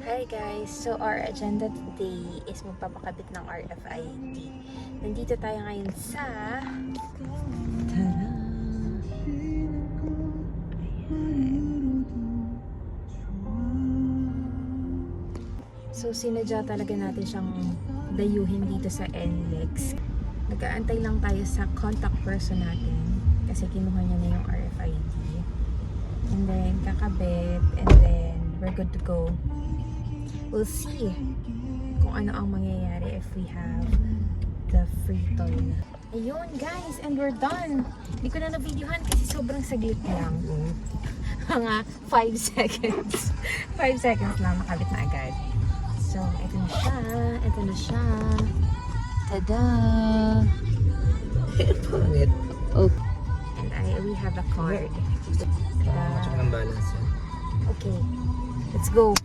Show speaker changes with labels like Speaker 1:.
Speaker 1: Hi guys! So our agenda today is magpapakabit ng RFID. Nandito tayo ngayon sa... Tada! So sinadya talaga natin siyang dayuhin dito sa NLEX. Nag-aantay lang tayo sa contact person natin kasi kinuha niya na yung RFID. And then kakabit and then we're good to go. We'll see kung ano ang mangyayari if we have the free toll na. Ayun guys, and we're done. Hindi ko na na-videohan kasi sobrang saglit lang. Mga 5 seconds. 5 seconds lang nakabit na agad. So, ito na siya. Ito na siya. Tada!
Speaker 2: Pangit.
Speaker 1: Oh. And we have a card.
Speaker 2: Check ng balance.
Speaker 1: Okay. Let's go.